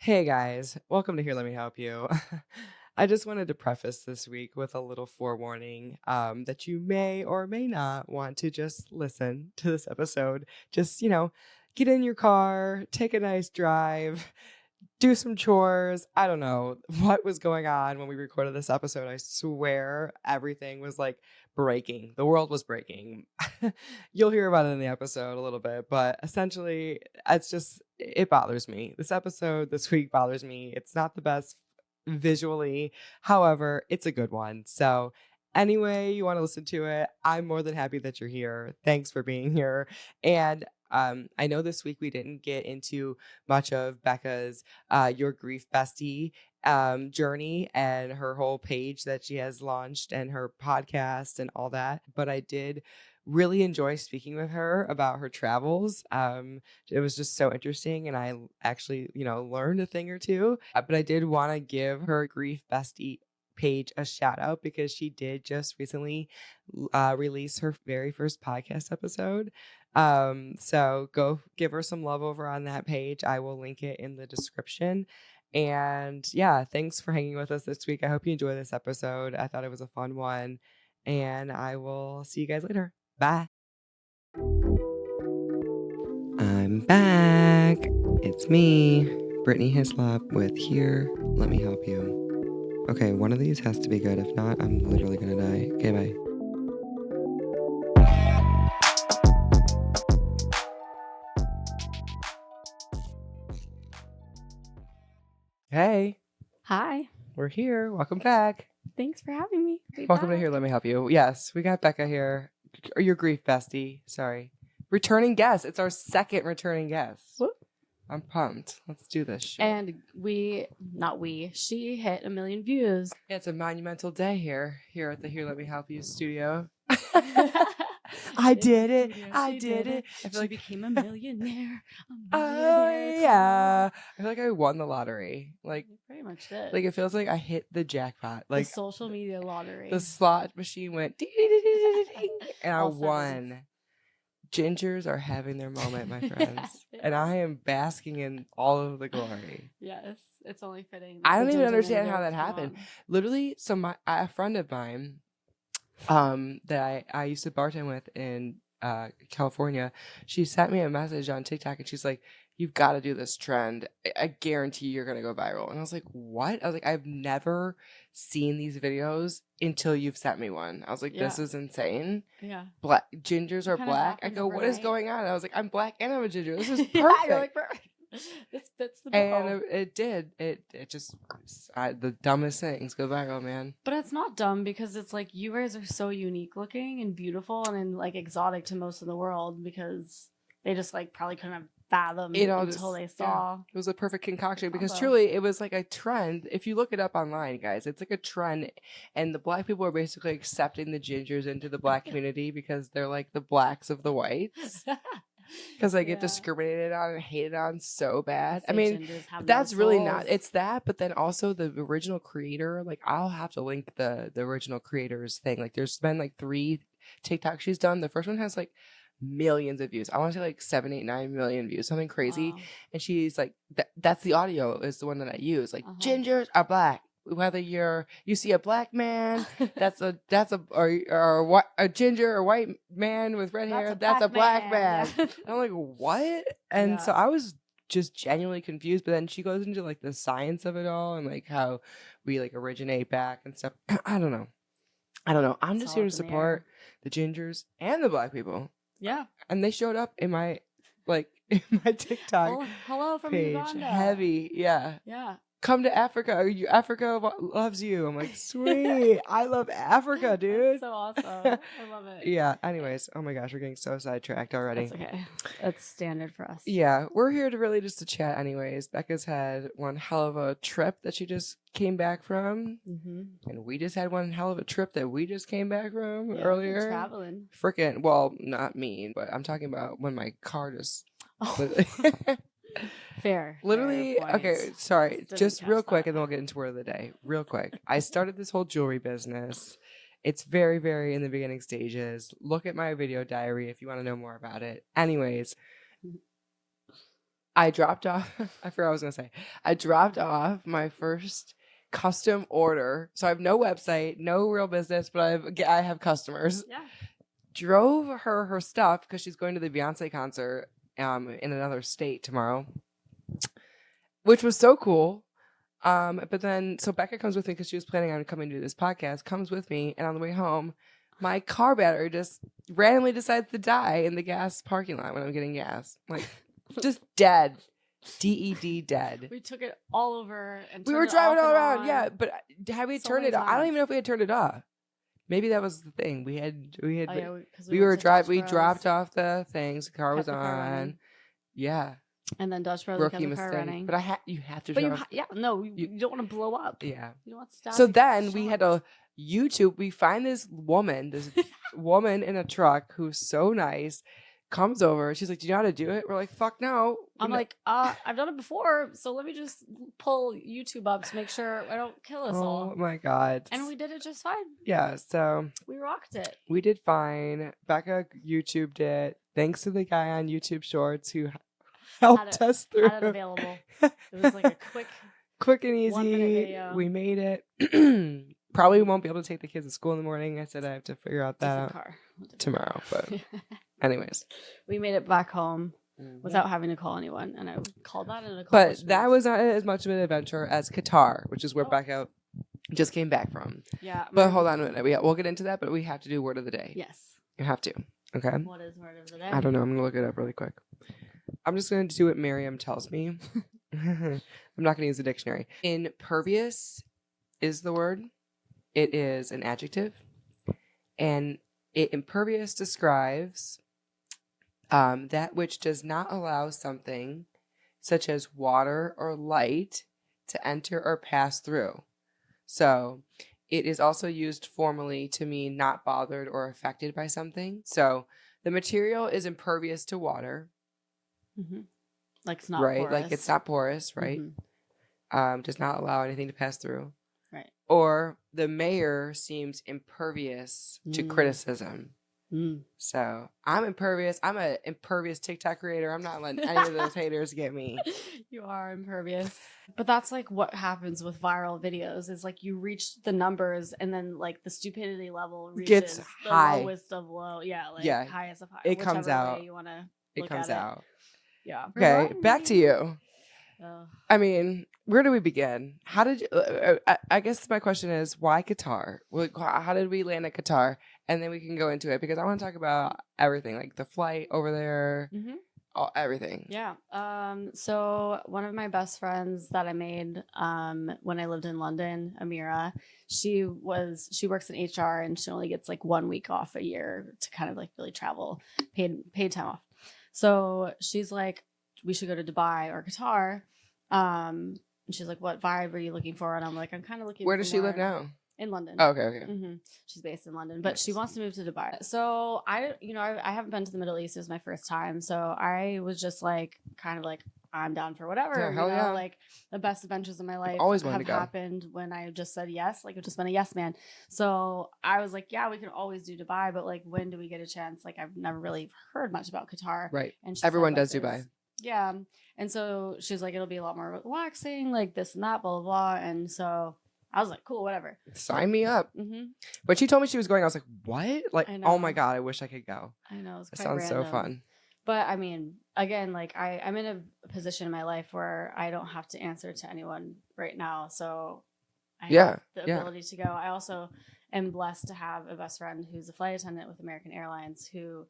Hey guys, welcome to Here Let Me Help You. I just wanted to preface this week with a little forewarning that you may or may not want to just listen to this episode. Just, get in your car, take a nice drive, do some chores. I don't know what was going on when we recorded this episode. I swear everything was like breaking. The world was breaking. You'll hear about it in the episode a little bit, but essentially, it bothers me. This episode this week bothers me. It's not the best visually. However, it's a good one. So, anyway, you want to listen to it, I'm more than happy that you're here. Thanks for being here. And I know this week we didn't get into much of Beccah's Your Grief Bestie journey and her whole page that she has launched and her podcast and all that. But I did really enjoy speaking with her about her travels. It was just so interesting, and I actually, learned a thing or two. But I did want to give her Grief Bestie page a shout out because she did just recently release her very first podcast episode. So go give her some love over on that page. I will link it in the description. And yeah, thanks for hanging with us this week. I hope you enjoy this episode. I thought it was a fun one, and I will see you guys later. Bye. I'm back. It's me, Brittany Hislop with Here, Let Me Help You. Okay, one of these has to be good. If not, I'm literally gonna die. Okay, bye. Hey. Hi. We're here. Welcome back. Thanks for having me. Welcome to Here, Let Me Help You. Yes, we got Beccah here. Or Your Grief Bestie. Sorry. Returning guest. It's our second returning guest. Whoop. I'm pumped. Let's do this shit. And she hit 1 million views. Yeah, it's a monumental day here at the Here, Let Me Help You studio. I did it. I did it. I feel she became a millionaire. Yeah. I feel like I won the lottery. Like, you pretty much did. Like, it feels like I hit the jackpot. Like, the social media lottery. The slot machine went ding, ding, ding, ding, ding, and I won. Gingers are having their moment, my friends. And I am basking in all of the glory. Yes, it's only fitting. I don't even understand how that happened. Literally, so a friend of mine that I used to bartend with in California, she sent me a message on TikTok and she's like, "You've got to do this trend. I guarantee you're going to go viral." And I was like, "What?" I was like, "I've never seen these videos until you've sent me one." I was like, "This is insane." Yeah. Black gingers are black. I go, "What is going on?" And I was like, "I'm black and I'm a ginger. This is perfect." Yeah, you're like, perfect. This fits the bill. And it did. It just, the dumbest things go viral, man. But it's not dumb because it's like you guys are so unique looking and beautiful and like exotic to most of the world because they just like probably couldn't have fathomed it until they saw. Yeah. It was a perfect concoction because truly it was like a trend. If you look it up online, guys, it's like a trend, and the black people are basically accepting the gingers into the black community because they're like the blacks of the whites. Because they get discriminated on and hated on so bad. I mean, that's really not. It's that, but then also the original creator. Like, I'll have to link the original creator's thing. Like, there's been like 3 TikToks she's done. The first one has like millions of views. I want to say like 7, 8, 9 million views, something crazy. Wow. And she's like, that's the audio is the one that I use. Like, gingers are black. Whether you see a black man, or what, a ginger or white man with red hair, that's a black man. Yeah. I'm like, what? And so I was just genuinely confused. But then she goes into like the science of it all and like how we like originate back and stuff. I don't know. I'm just here to support the gingers and the black people. Yeah. And they showed up in my TikTok hello from page. Uganda. Heavy, yeah. Yeah. Come to Africa. Africa loves you. I'm like, sweet. I love Africa, dude. That's so awesome. I love it. Yeah. Anyways, oh my gosh, we're getting so sidetracked already. That's okay. That's standard for us. Yeah, we're here to really just to chat. Anyways, Beccah's had one hell of a trip that she just came back from, and we just had one hell of a trip that we just came back from earlier. Traveling. Freaking. Well, not me, but I'm talking about when my car just. Fair. Literally, okay, sorry. Just real quick, and then we'll get into word of the day. Real quick. I started this whole jewelry business. It's very, very in the beginning stages. Look at my video diary if you want to know more about it. Anyways, I dropped off. I forgot what I was gonna say. I dropped off my first custom order. So I have no website, no real business, but I have customers. Yeah. Drove her stuff because she's going to the Beyonce concert in another state tomorrow, which was so cool. But then so Beccah comes with me because she was planning on coming to this podcast. Comes with me, and on the way home, my car battery just randomly decides to die in the gas parking lot when I'm getting gas. Like, just dead. DED dead. We took it all over and We were driving all around, yeah. But had we turned it off? I don't even know if we had turned it off. Maybe that was the thing. We dropped off the things. The car was on. Yeah. And then Dutch Bros Rookie kept the car mistake. running. But you have to. But you don't want to blow up. Yeah. You don't want to stop. So then we had to YouTube. We find this woman in a truck who's so nice. Comes over. She's like, "Do you know how to do it?" We're like, "Fuck no." I'm like, I've done it before, so let me just pull YouTube up to make sure I don't kill us all. Oh my god! And we did it just fine. Yeah, so we rocked it. We did fine. Beccah YouTubed it. Thanks to the guy on YouTube Shorts who helped us through. Had it available. It was like a quick and easy. 1 minute video. We made it. Probably won't be able to take the kids to school in the morning. I said I have to figure out that out tomorrow, but. Anyways, we made it back home without having to call anyone, and I called that an accomplishment. But that was not as much of an adventure as Qatar, which is where Beccah just came back from. Yeah. But hold on a minute. We'll get into that, but we have to do word of the day. Yes. You have to. Okay. What is word of the day? I don't know. I'm going to look it up really quick. I'm just going to do what Miriam tells me. I'm not going to use the dictionary. Impervious is the word. It is an adjective. And impervious describes that which does not allow something, such as water or light, to enter or pass through. So it is also used formally to mean not bothered or affected by something. So the material is impervious to water. Mm-hmm. Like it's not right? porous. Like it's not porous, right? Mm-hmm. Does not allow anything to pass through. Right. Or the mayor seems impervious to criticism. So I'm impervious. I'm an impervious TikTok creator. I'm not letting any of those haters get me. You are impervious. But that's like what happens with viral videos is like you reach the numbers and then like the stupidity level reaches the high. Lowest of low. Yeah, like highest of high. It comes out. You want to it comes out. Yeah. Okay, back to you. I mean, where do we begin? How did you, I guess my question is, why Qatar? How did we land at Qatar? And then we can go into it because I want to talk about everything, like the flight over there, everything. Yeah. So one of my best friends that I made when I lived in London, Amira, she works in HR and she only gets like 1 week off a year to kind of like really travel, paid time off. So she's like, we should go to Dubai or Qatar. And she's like, what vibe are you looking for? And I'm like, I'm kind of looking. Where does she live now? In London. Oh, okay. Mm-hmm. She's based in London, but she wants to move to Dubai. So I haven't been to the Middle East. It was my first time. So I was just like, kind of like, I'm down for whatever. Yeah, hell yeah. Like the best adventures of my life always have happened when I just said yes. Like I've just been a yes man. So I was like, yeah, we can always do Dubai, but like, when do we get a chance? Like I've never really heard much about Qatar. Right. And everyone does Dubai. Yeah. And so she's like, it'll be a lot more relaxing, like this and that, blah, blah, blah. And so I was like, cool, whatever. Sign me up. Mm-hmm. When she told me she was going, I was like, what? Like, oh my God, I wish I could go. I know. It sounds so fun. But I mean, again, like I'm in a position in my life where I don't have to answer to anyone right now. So I have the ability to go. I also am blessed to have a best friend who's a flight attendant with American Airlines who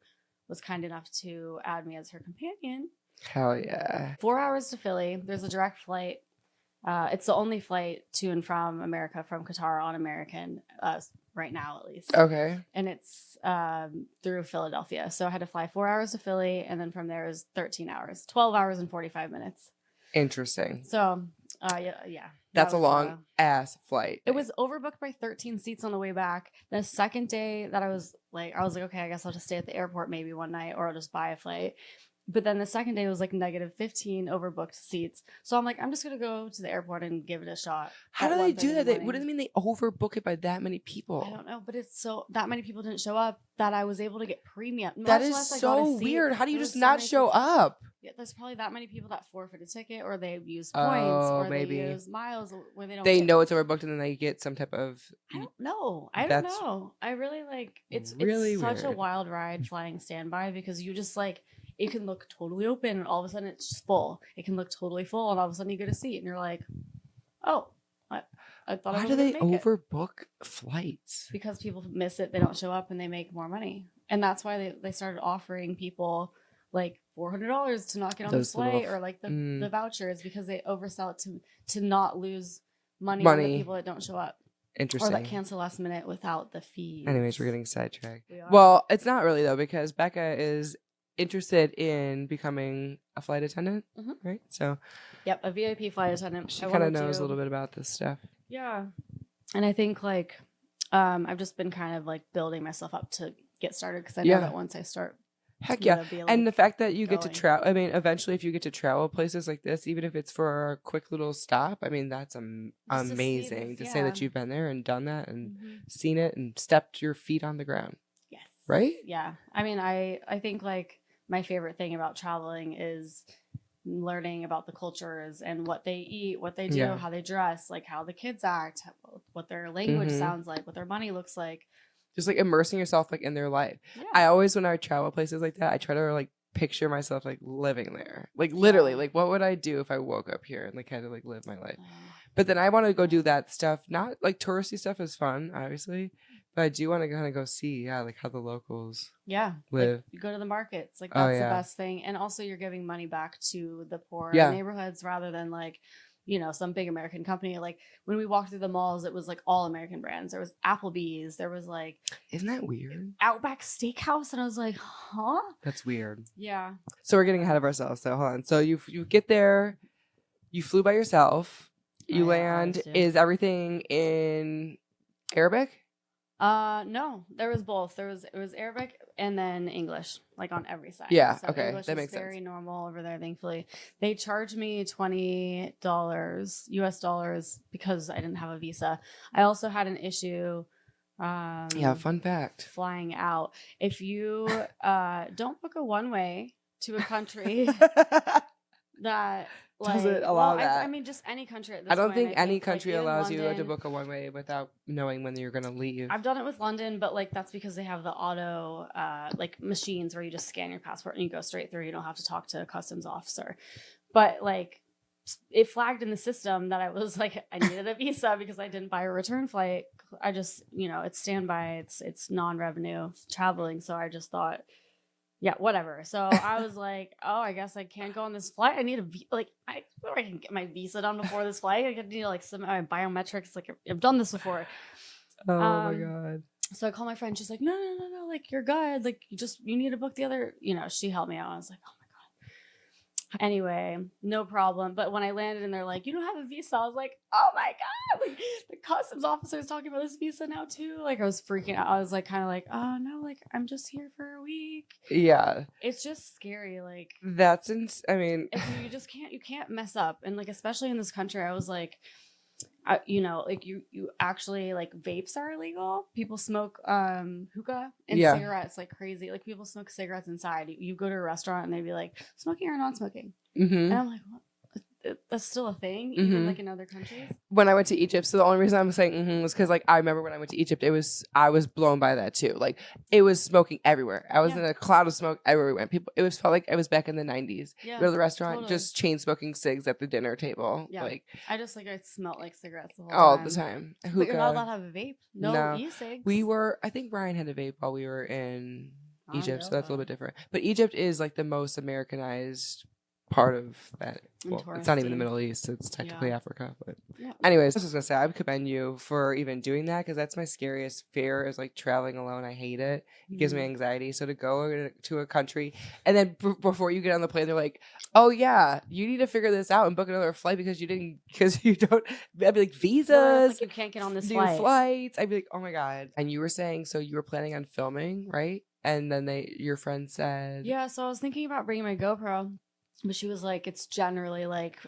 was kind enough to add me as her companion. Hell yeah. 4 hours to Philly. There's a direct flight. It's the only flight to and from America from Qatar on American right now, at least. Okay. And it's through Philadelphia. So I had to fly 4 hours to Philly, and then from there is 13 hours, 12 hours and 45 minutes. Interesting. So, yeah. That's a long ass flight. It was overbooked by 13 seats on the way back. The second day that I was like, okay, I guess I'll just stay at the airport maybe one night, or I'll just buy a flight. But then the second day was like -15 overbooked seats. So I'm like, I'm just going to go to the airport and give it a shot. How do they do that? What do they mean they overbook it by that many people? I don't know, but it's so that many people didn't show up that I was able to get premium. That is so weird. How do you just not show up? Yeah, there's probably that many people that forfeit a ticket, or they use points, or maybe they use miles where they don't. They know it's overbooked, and then they get some type of. I don't know. I don't know. I really like it's really such weird. a wild ride flying standby because you just like. It can look totally open and all of a sudden it's just full. It can look totally full and all of a sudden you get a seat and you're like, oh, I thought. Why do they overbook flights? Because people miss it, they don't show up, and they make more money. And that's why they started offering people like $400 to not get on the flight or like the vouchers because they oversell it to not lose money on the people that don't show up. Interesting. Or that cancel last minute without the fees. Anyways, we're getting sidetracked. Well, it's not really though because Beccah is interested in becoming a flight attendant, right? So, yep, a VIP flight attendant. She kind of knows a little bit about this stuff. Yeah, and I think like I've just been kind of like building myself up to get started because I know that once I start, heck yeah, and the fact that you get to travel. I mean, eventually, if you get to travel places like this, even if it's for a quick little stop, I mean, that's amazing to say that you've been there and done that and seen it and stepped your feet on the ground. Yes. Right? Yeah. I mean, I think like my favorite thing about traveling is learning about the cultures and what they eat, what they do, how they dress, like how the kids act, what their language sounds like, what their money looks like. Just like immersing yourself like in their life. Yeah. I always, when I travel places like that, I try to like picture myself like living there. Like literally, like what would I do if I woke up here and like had to like live my life? But then I want to go do that stuff. Not like touristy stuff is fun, obviously. But I do want to kind of go see, like how the locals live. Like, you go to the markets. Like that's the best thing. And also you're giving money back to the poor neighborhoods rather than like, you know, some big American company. Like when we walked through the malls, it was like all American brands. There was Applebee's. There was like, isn't that weird? Outback Steakhouse. And I was like, huh? That's weird. Yeah. So we're getting ahead of ourselves. So hold on. So you get there. You flew by yourself. You land. Is everything in Arabic? No, there was both. It was Arabic and then English, like on every side. Yeah, so okay, English that makes very sense. normal over there. Thankfully, they charged me $20 US dollars because I didn't have a visa. I also had an issue. Fun fact. Flying out. If you don't book a one-way to a country that. Does it allow that? I mean, just any country. I don't think any country allows you to book a one-way without knowing when you're going to leave. I've done it with London, but like that's because they have the auto like machines where you just scan your passport and you go straight through. You don't have to talk to a customs officer. But like it flagged in the system that I was like I needed a visa because I didn't buy a return flight. I just, you know, it's standby. It's non-revenue traveling. So I just thought. Yeah, whatever. So I was like, oh, I guess I can't go on this flight. I need I can get my visa done before this flight. I need to like submit my biometrics. Like I've done this before. Oh my God. So I call my friend. She's like, no, like you're good. Like you need to book the other, you know, she helped me out. I was like, oh my God. Anyway, no problem. But when I landed and they're like, you don't have a visa, I was like, oh my God. Like the customs officer is talking about this visa now too. Like I was freaking out. I was like, kind of like, oh no, like I'm just here for a week. Yeah. It's just scary. Like that's, I mean, you can't mess up. And like, especially in this country, I was like, you know, like you actually like vapes are illegal. People smoke hookah and cigarettes like crazy. Like people smoke cigarettes inside. You go to a restaurant and they'd be like, smoking or non-smoking? And I'm like, what? That's still a thing, even like in other countries. When I went to Egypt, so the only reason I'm saying was because like I remember when I went to Egypt, I was blown by that too. Like it was smoking everywhere. I was in a cloud of smoke everywhere we went. Felt like it was back in the 90s. Yeah, go to the restaurant, just chain smoking cigs at the dinner table. Yeah, like I smelled like cigarettes all the time. Hookah. But you're not allowed to have a vape. No e-cigs. I think Ryan had a vape while we were in Egypt, so that's a little bit different. But Egypt is like the most Americanized part of that. Well, it's not even the Middle East. It's technically Africa. But anyways, I was just going to say, I would commend you for even doing that because that's my scariest fear is like traveling alone. I hate it. It gives me anxiety. So to go to a country and then before you get on the plane, they're like, oh yeah, you need to figure this out and book another flight because you don't, I'd be like visas. Like you can't get on this flights. I'd be like, oh my God. And you were saying, so you were planning on filming, right? And then your friend said, Yeah, so I was thinking about bringing my GoPro, but she was like, it's generally like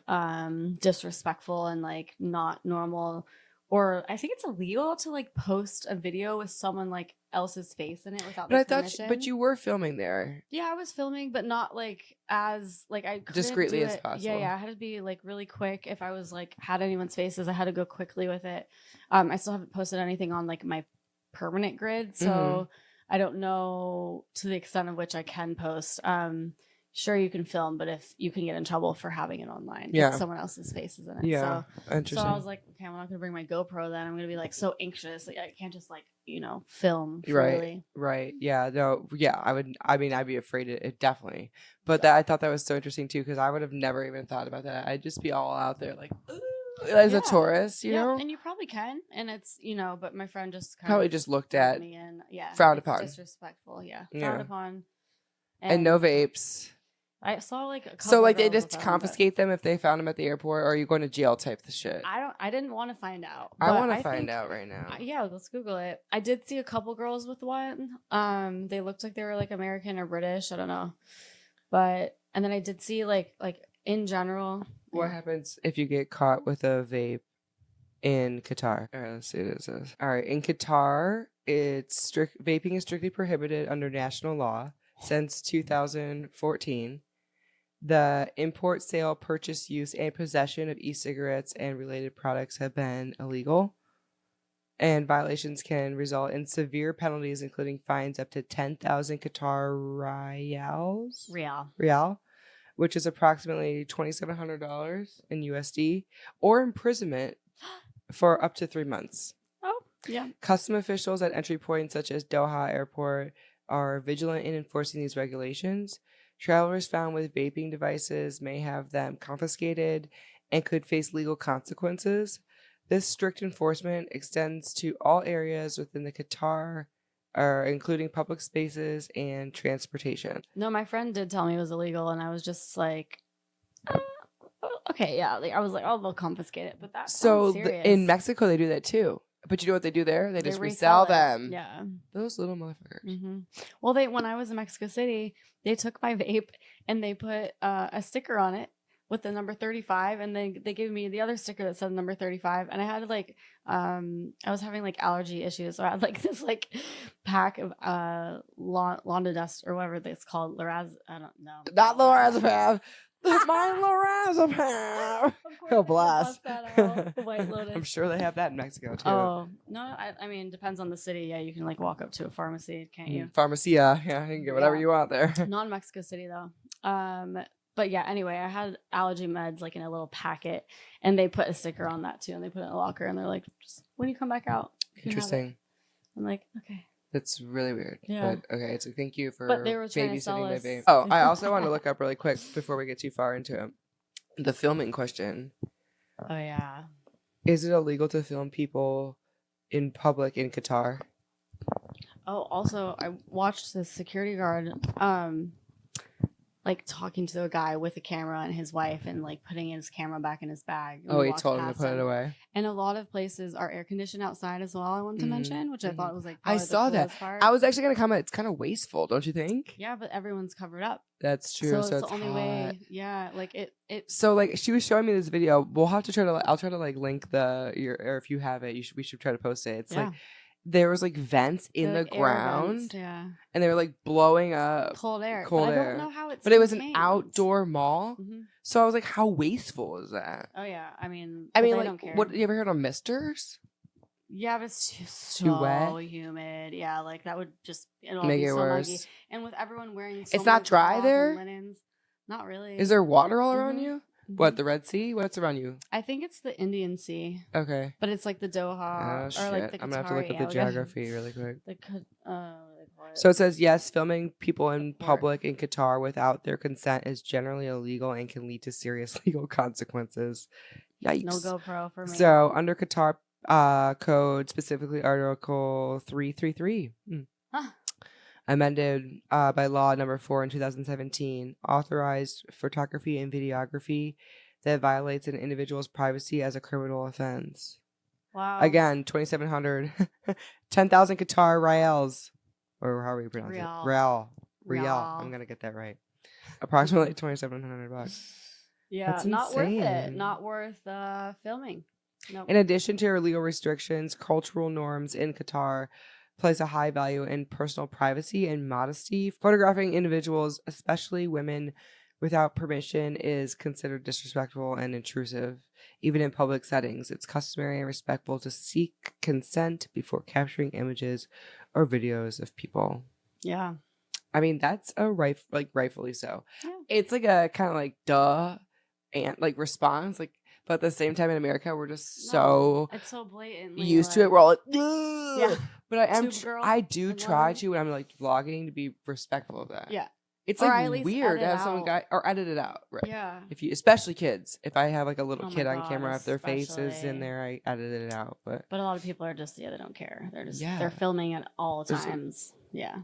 disrespectful and like not normal, or I think it's illegal to like post a video with someone like else's face in it without but their I thought, permission. but you were filming there. Yeah, I was filming, but not like as like I couldn't Discreetly do as it. possible. Yeah, I had to be like really quick. If I was like had anyone's faces, I had to go quickly with it. I still haven't posted anything on like my permanent grid, so I don't know to the extent of which I can post. Sure, you can film, but if you can get in trouble for having it online, if someone else's face is in it. Yeah, So interesting. I was like, okay, I'm not gonna bring my GoPro. Then I'm gonna be like so anxious. Like I can't just like film freely. Right. Yeah. No. Yeah. I would. I mean, I'd be afraid of it definitely. But I thought that was so interesting too, because I would have never even thought about that. I'd just be all out there like, as a tourist, you know. And you probably can, and it's but my friend just probably just looked at me in. Yeah, frowned it's upon, disrespectful. Frowned upon, and no vapes. I saw like a couple. So like they just confiscate them if they found them at the airport, or are you going to jail type the shit? I didn't want to find out. I want to find out right now. Yeah, let's Google it. I did see a couple girls with one. They looked like they were like American or British. I don't know, and then I did see like in general. What happens if you get caught with a vape in Qatar? All right, let's see what it says. All right, in Qatar, vaping is strictly prohibited under national law since 2014. The import, sale, purchase, use, and possession of e-cigarettes and related products have been illegal, and violations can result in severe penalties, including fines up to 10,000 Qatar Rial, which is approximately $2,700 in USD, or imprisonment for up to 3 months. Oh, yeah. Custom officials at entry points such as Doha Airport are vigilant in enforcing these regulations. Travelers found with vaping devices may have them confiscated and could face legal consequences. This strict enforcement extends to all areas within the Qatar, including public spaces and transportation. No, my friend did tell me it was illegal, and I was just like, okay, yeah. Like I was like, oh, they'll confiscate it, but that's so serious. In Mexico they do that too. But you know what they do there? They just resell them. Yeah. Those little motherfuckers. Mm-hmm. Well, when I was in Mexico City, they took my vape and they put a sticker on it with the number 35, and then they gave me the other sticker that said number 35, and I had like I was having like allergy issues, so I had like this like pack of Londa Dust or whatever it's called, I don't know. Not Lorazepam. My Lorazepam. Oh, blast. White Lotus. I'm sure they have that in Mexico too. Oh, no, I mean, depends on the city. Yeah, you can like walk up to a pharmacy, can't you? Pharmacia. Yeah, you can get whatever you want there. Not in Mexico City though. But yeah, anyway, I had allergy meds like in a little packet, and they put a sticker on that too, and they put it in a locker, and they're like, just when you come back out, interesting. I'm like, okay. That's really weird. Yeah. But okay, so thank you for babysitting my vape. Oh, I also want to look up really quick before we get too far into it. The filming question. Oh yeah. Is it illegal to film people in public in Qatar? Oh, also I watched the security guard like talking to a guy with a camera and his wife, and like putting his camera back in his bag. Oh, he told him to put it away. And a lot of places are air conditioned outside as well. I wanted to mention, which I thought was like I saw that. Part. I was actually gonna comment. It's kind of wasteful, don't you think? Yeah, but everyone's covered up. That's true. So it's the only way. Yeah, like it. So like she was showing me this video. We'll have to try to. I'll try to like link or if you have it, we should try to post it. It's like there was like vents in the ground, vents, and they were like blowing up cold air. But I don't know how it's. But it was an outdoor mall, mm-hmm. So I was like, how wasteful is that? Oh yeah, I mean, like, don't care. What you ever heard of misters? Yeah, but it's just so wet? Humid. Yeah, like that would just make it so worse. Muggy. And with everyone wearing, it's not dry there. Linens, not really. Is there water all around you? Mm-hmm. What, the Red Sea? What's around you? I think it's the Indian Sea. Okay. But it's like the Doha or like the Qatar. I'm gonna have to look up the geography really quick. It. So it says yes, filming people in public in Qatar without their consent is generally illegal and can lead to serious legal consequences. Yikes. No GoPro for me. So under Qatar code, specifically Article 333. Amended by law number 4 in 2017, authorized photography and videography that violates an individual's privacy as a criminal offense. Wow. Again, 2,700, 10,000 Qatar Rials. or how you pronounce Real. it? Real. Real. I'm gonna get that right. Approximately $2,700. Yeah, That's not worth it. insane. Not worth filming. Nope. In addition to legal restrictions, cultural norms in Qatar place a high value in personal privacy and modesty. Photographing individuals, especially women, without permission is considered disrespectful and intrusive. Even in public settings, it's customary and respectful to seek consent before capturing images or videos of people. Yeah. I mean, that's a rightfully so. Yeah. It's like a kind of like duh and like response, like, but at the same time in America we're just so it's so blatantly used to it. We're all like, ugh. Yeah. But I do in try London. to when I'm like vlogging to be respectful of that. Yeah. It's Or like at least weird to edit have someone out. or edit it out, right? Yeah. If you, especially kids, if I have like a little Oh my kid on God, camera, if their face is in especially. there, I edited it out. But a lot of people are just they don't care. They're just Yeah. they're filming at all There's- times. Yeah.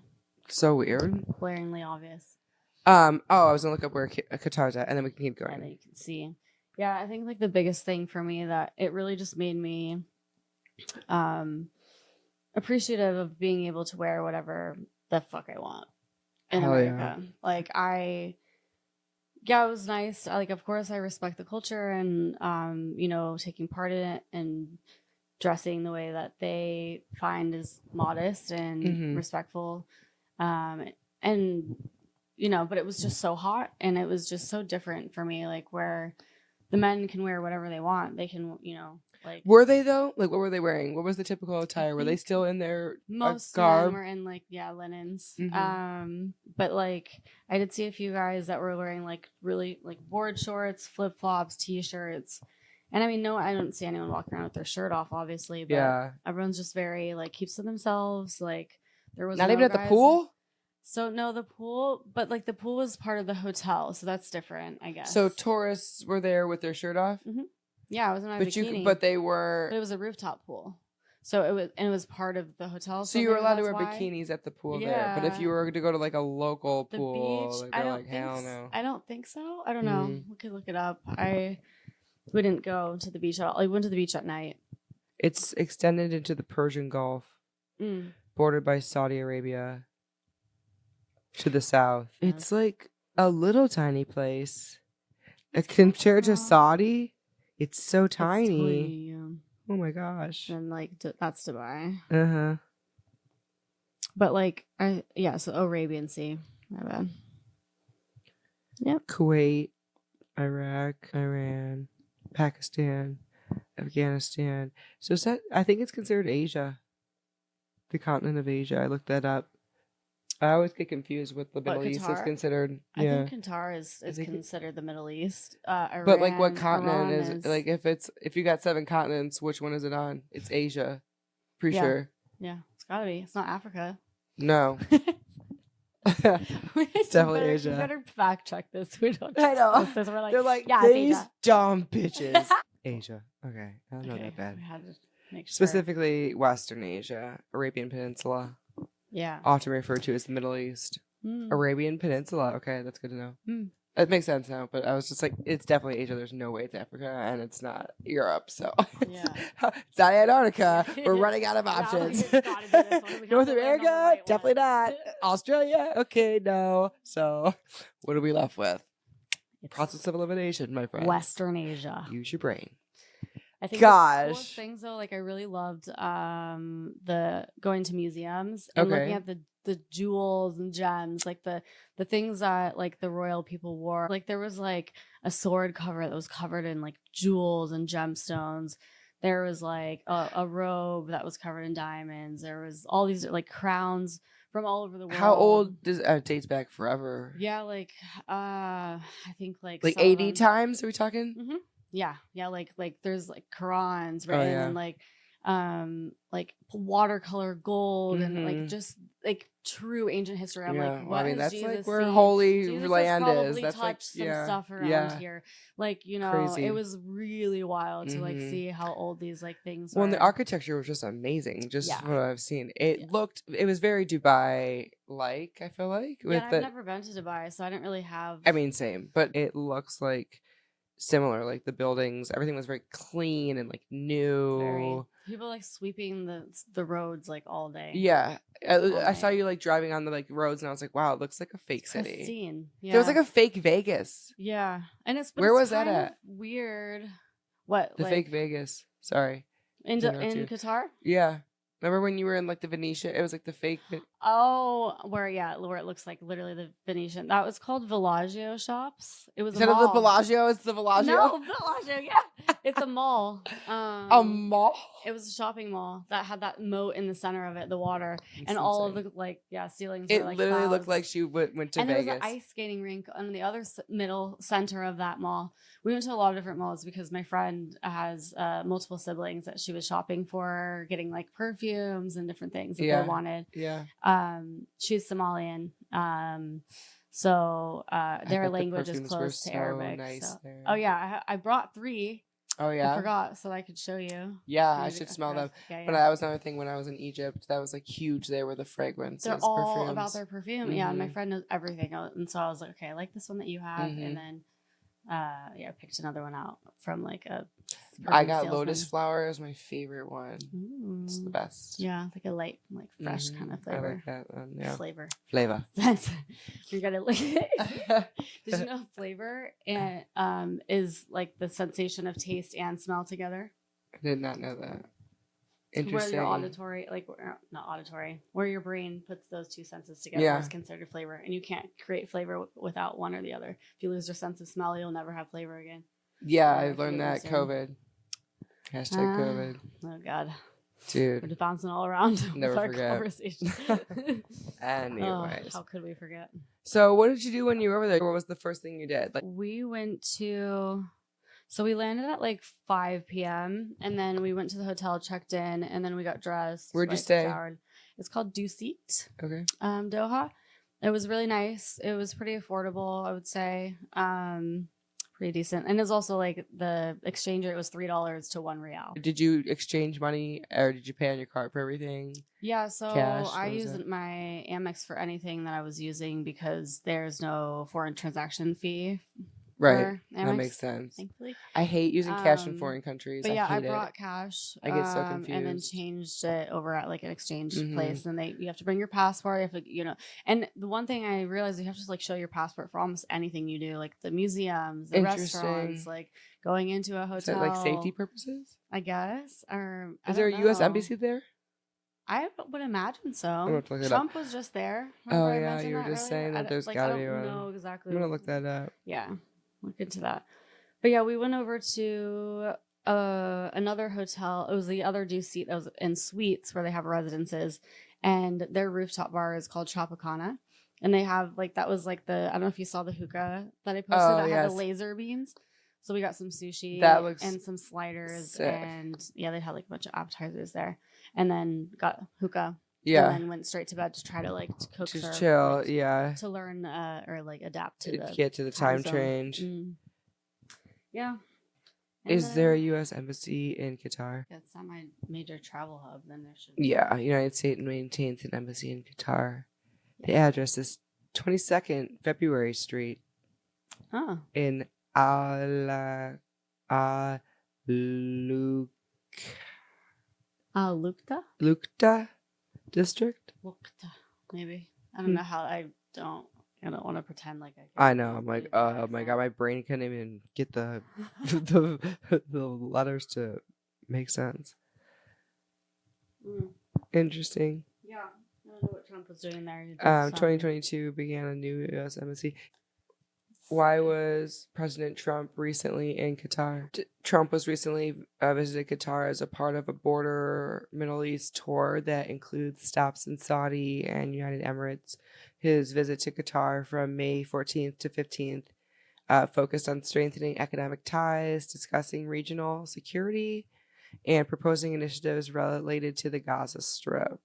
so weird. Glaringly obvious. I was gonna look up where Qatar's at, and then we can keep And then going. you can see. Yeah, I think like the biggest thing for me that it really just made me appreciative of being able to wear whatever the fuck I want in Hell yeah. America. Like it was nice. Of course I respect the culture and taking part in it and dressing the way that they find is modest and Mhm. respectful. But it was just so hot and it was just so different for me, like where the men can wear whatever they want. They can, Were they though? Like, what were they wearing? What was the typical attire? Were they think still in their most garb? men were in linens. Mhm. But I did see a few guys that were wearing really board shorts, flip flops, t-shirts. And I mean, no, I don't see anyone walking around with their shirt off, obviously. But Yeah. everyone's just very keeps to themselves. There was Not no even at the guys- pool? So no, the pool, but the pool was part of the hotel, so that's different, I guess. So tourists were there with their shirt off? Yeah, I was in my bikini. But they were. But it was a rooftop pool, so it was part of the hotel. So you were maybe allowed to wear that's why. bikinis at the pool there. But if you were to go to a local The pool, beach, they're I don't hell think no. I don't think so. I don't know. Mhm. We could look it up. We didn't go to the beach at all. I went to the beach at night. It's extended into the Persian Gulf, bordered by Saudi Arabia to the south. Yeah. It's like a little tiny place. Compared to Saudi, it's so tiny. Yeah. Oh my gosh. And that's Dubai. Uh-huh. But so Arabian Sea. My bad. Yep. Kuwait, Iraq, Iran, Pakistan, Afghanistan. So I think it's considered Asia. The continent of Asia. I looked that up. I always get confused with the Middle East is Qatar? considered. I Yeah. think Qatar is considered the Middle East. Iran, But what continent Iran is if you got 7 continents, which one is it on? It's Asia. Pretty Yeah. sure. Yeah, it's gotta be. It's not Africa. No. It's definitely Asia. You better fact check this. We don't. I know. This. We're They're like, yeah, it's these Asia. dumb bitches. Asia. Okay. I don't know that bad. We had to make sure. Specifically Western Asia, Arabian Peninsula, Yeah. often referred to as the Middle East. Arabian Peninsula. Okay, that's good to know. It makes sense now, but I was just like, it's definitely Asia. There's no way it's Africa, and it's not Europe, so Yeah. it's not Antarctica. We're running out of options. it's gotta be this one. We have North to land on the America, right definitely one. not. Australia, okay, no. So, what are we left with? It's Process of elimination, my friend. Western Asia. Use your brain. I think Gosh. the coolest things though, I really loved the going to museums and Okay. looking at the jewels and gems, the things that the royal people wore. There was a sword cover that was covered in jewels and gemstones. There was a robe that was covered in diamonds. There was all these crowns from all over the world. How old does dates back forever? Yeah, I think some of 80 them- times? Are we talking? Mhm. Yeah, there's Qurans Oh, written yeah. and watercolor gold Mhm. and just true ancient history. I'm Yeah, what I mean, has that's Jesus where seen? holy Jesus land has is. probably That's touched some yeah, stuff around yeah. here. Crazy. It was really wild to Mhm. see how old these things Well, were. and the architecture was just amazing. Just Yeah. from what I've seen, it Yeah. was very Dubai-like. I feel like Yeah, and I've never been to Dubai, so I didn't really have. I mean, same, but it looks like similar. Like the buildings, everything was very clean and like Very. new. People like sweeping the roads like all day. Yeah. All I saw night. you like driving on the like roads and I was like, wow, it looks like a fake city. Pristine. Yeah. There was like a fake Vegas. Yeah. And Where was that kind of at? weird. What? The like fake Vegas. Sorry. in to interrupt you. Qatar? Yeah. Remember when you were in like the Venetian? It was like the fake. Oh, where it looks like literally the Venetian. That was called Villaggio Shops. It was Instead a of mall. the Bellagio, it's the Bellagio. No, Villaggio. Yeah, it's a mall. A mall? It was a shopping mall that had that moat in the center of it, the water, That's and all of insane. the ceilings. It were like literally looked clouds. like she went to And Vegas. there was an ice skating rink on the other middle center of that mall. We went to a lot of different malls because my friend has multiple siblings that she was shopping for, getting like perfumes and different things that they wanted. Yeah. She's Somalian. So their language is close to Arabic. Nice So. there. Oh yeah, I brought 3. Oh yeah. I forgot, so I could show you. Yeah, I should smell them. Yeah. But that was another thing when I was in Egypt. That was like huge. There were the fragrances. They're all perfumes. about their perfume. Mm-hmm. Yeah, and my friend knows everything. And so I was like, okay, I like this one that you have. Mm-hmm. And then, I picked another one out from like a. I got lotus flower as my favorite one. Ooh. It's the best. Yeah, like a light, like fresh kind of flavor. I like that one. Yeah. Flavor. You're gonna look at it. Did you know flavor and is like the sensation of taste and smell together? I did not know that. Interesting. Where your auditory, not auditory, where your brain puts those two senses together is considered flavor, and you can't create flavor without one or the other. If you lose your sense of smell, you'll never have flavor again. Yeah, I learned that COVID. #COVID. Oh God, dude, we're just bouncing all around never with our forget. conversation. Anyways, how could we forget? So, what did you do when you were over there? What was the first thing you did? Like, we landed at like 5 p.m. and then we went to the hotel, checked in, and then we got dressed. Where'd you stay? Showered. It's called Dusit. Okay. Doha. It was really nice. It was pretty affordable, I would say. Pretty decent. And it's also like the exchange rate was $3 to 1 real. Did you exchange money or did you pay on your card for everything? Yeah, so Cash, I used my Amex for anything that I was using because there's no foreign transaction fee. Right. Amex, that makes sense. Thankfully. I hate using cash in foreign countries. But yeah, I hate brought cash. I get so confused. And then changed it over at like an exchange place. And you have to bring your passport. You have to, and the one thing I realized you have to like show your passport for almost anything you do, like the museums, the restaurants, like going into a hotel. Is that like safety purposes? I guess. Or is there a U.S. embassy there? I would imagine so. Trump was just there. Oh yeah, you were just saying that there's gotta be one. I don't know exactly. I'm gonna look that up. Yeah, look into that. But yeah, we went over to another hotel. It was the other Dusit that was in suites where they have residences, and their rooftop bar is called Tropicana, and they have like that was like the I don't know if you saw the hookah that I posted that had the laser beams. So we got some sushi and some sliders, and they had like a bunch of appetizers there, and then got hookah. Yeah, and then went straight to bed to try to like cook, just chill, to learn or like adapt to get to the time change. Yeah. Is there a U.S. embassy in Qatar? That's not my major travel hub. Then there should be. Yeah, United States maintains an embassy in Qatar. The address is 22nd February Street. In Lukta district. Lukta, maybe. I don't know how. I don't want to pretend like I know. I'm like, oh my god, my brain couldn't even get the the letters to make sense. Interesting. Yeah, I don't know what Trump was doing there. 2022 began a new U.S. embassy. Why was President Trump recently in Qatar? Trump was recently visited Qatar as a part of a border Middle East tour that includes stops in Saudi and United Emirates. His visit to Qatar from May 14th to 15th focused on strengthening economic ties, discussing regional security, and proposing initiatives related to the Gaza Strip.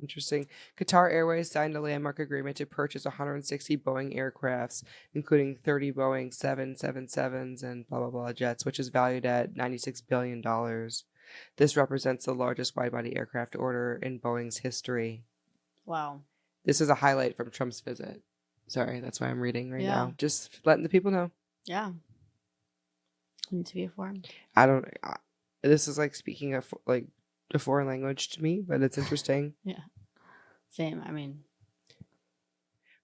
Interesting. Qatar Airways signed a landmark agreement to purchase 160 Boeing aircrafts, including 30 Boeing 777s and blah, blah, blah jets, which is valued at $96 billion. This represents the largest wide-body aircraft order in Boeing's history. Wow. This is a highlight from Trump's visit. Sorry, that's why I'm reading right now. Just letting the people know. Yeah. Need to be a foreign. I don't. This is like speaking of like a foreign language to me, but it's interesting. Yeah. Same. I mean,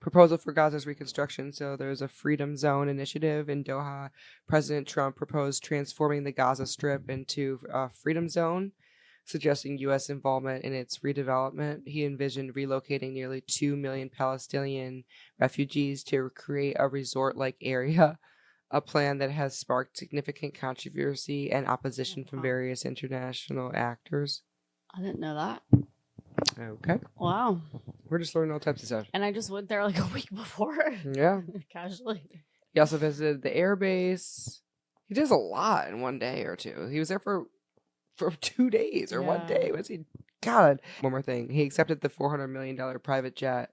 proposal for Gaza's reconstruction. So there's a Freedom Zone initiative in Doha. President Trump proposed transforming the Gaza Strip into a Freedom Zone, suggesting U.S. involvement in its redevelopment. He envisioned relocating nearly 2 million Palestinian refugees to create a resort-like area, a plan that has sparked significant controversy and opposition from various international actors. I didn't know that. Okay. Wow. We're just learning all types of stuff. And I just went there like a week before. Yeah. Casually. He also visited the air base. He does a lot in one day or two. He was there for 2 days or 1 day. What's he? God. One more thing. He accepted the $400 million private jet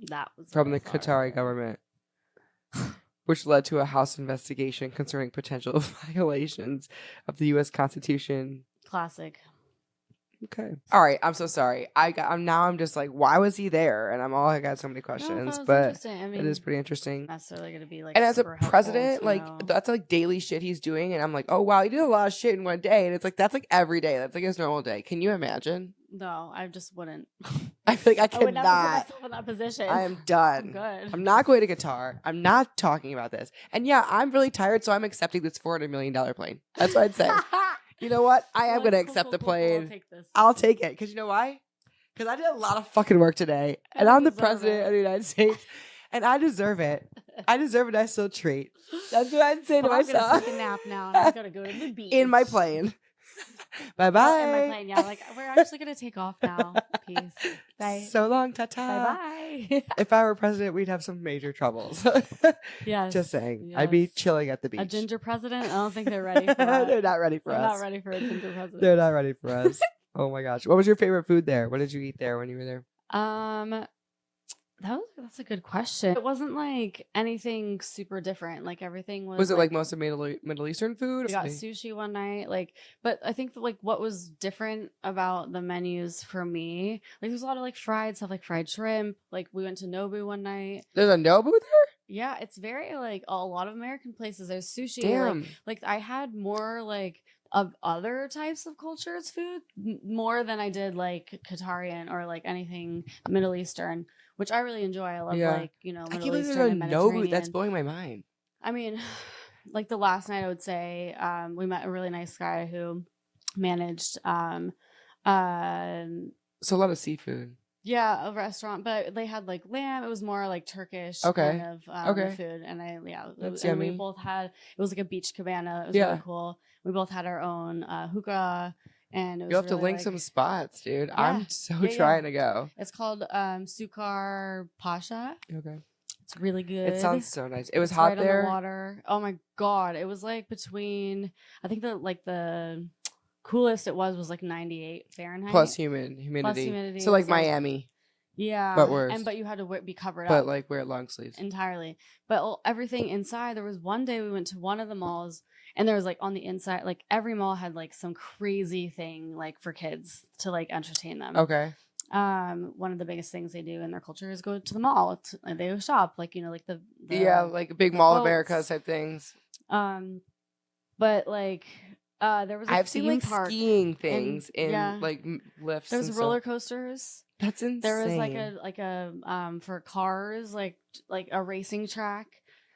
that was from the Qatari government, which led to a House investigation concerning potential violations of the U.S. Constitution. Classic. Okay. All right. I'm so sorry. I'm just like, why was he there? And I got so many questions, but I mean, it is pretty interesting. Necessarily going to be like, and as a president, like that's like daily shit he's doing, and I'm like, oh wow, he did a lot of shit in one day, and it's like that's like every day. That's like his normal day. Can you imagine? No, I just wouldn't. I feel like I cannot. I would never put myself in that position. I am done. I'm good. I'm not going to Qatar. I'm not talking about this. And yeah, I'm really tired, so I'm accepting this $400 million plane. That's what I'd say. You know what? I am going to accept the plane. I'll take this. I'll take it. Because you know why? Because I did a lot of fucking work today. And I'm the president of the United States. And I deserve it. I deserve a nice little treat. That's what I'd say to myself. I'm going to take a nap now. And I'm going to go to the beach. In my plane. Bye-bye. Oh, in my plane, yeah. Like, we're actually going to take off now. Peace. Bye. So long. Ta-ta. Bye-bye. If I were president, we'd have some major troubles. Yes. Just saying. Yes. I'd be chilling at the beach. A ginger president? I don't think they're ready for that. They're not ready for us. They're not ready for a ginger president. They're not ready for us. Oh my gosh. What was your favorite food there? What did you eat there when you were there? That's a good question. It wasn't like anything super different. Like everything was. Was it like most of Middle Eastern food? We got sushi one night. Like, but I think that, like what was different about the menus for me, like there's a lot of like fried stuff, like fried shrimp. Like we went to Nobu one night. There's a Nobu there? Yeah, it's very like a lot of American places. There's sushi. Damn. Like I had more like of other types of cultures food more than I did like Qatarian or like anything Middle Eastern, which I really enjoy. I love like, you know, Middle Eastern and Mediterranean. That's blowing my mind. I mean, like the last night I would say we met a really nice guy who managed so a lot of seafood. Yeah, a restaurant, but they had like lamb. It was more like Turkish kind of food, and we both had. It was like a beach cabana. It was really cool. We both had our own hookah, and it was you'll have really, to link some spots, dude. Yeah, I'm so trying to go. It's called Sukar Pasha. Okay, it's really good. It sounds so nice. It was hot right there. On the water. Oh my god! It was like between. I think that like the coolest it was like 98 Fahrenheit plus humidity. So like Miami. Yeah, but worse. But you had to be covered up. But like wear long sleeves entirely. But everything inside. There was one day we went to one of the malls, and there was like on the inside, like every mall had like some crazy thing like for kids to like entertain them. Okay. One of the biggest things they do in their culture is go to the mall. They go shop, like you know, like the like big Mall of America type things. But like. There was I've seen like skiing things in like lifts. There was roller coasters. That's insane. There was like a for cars like a racing track.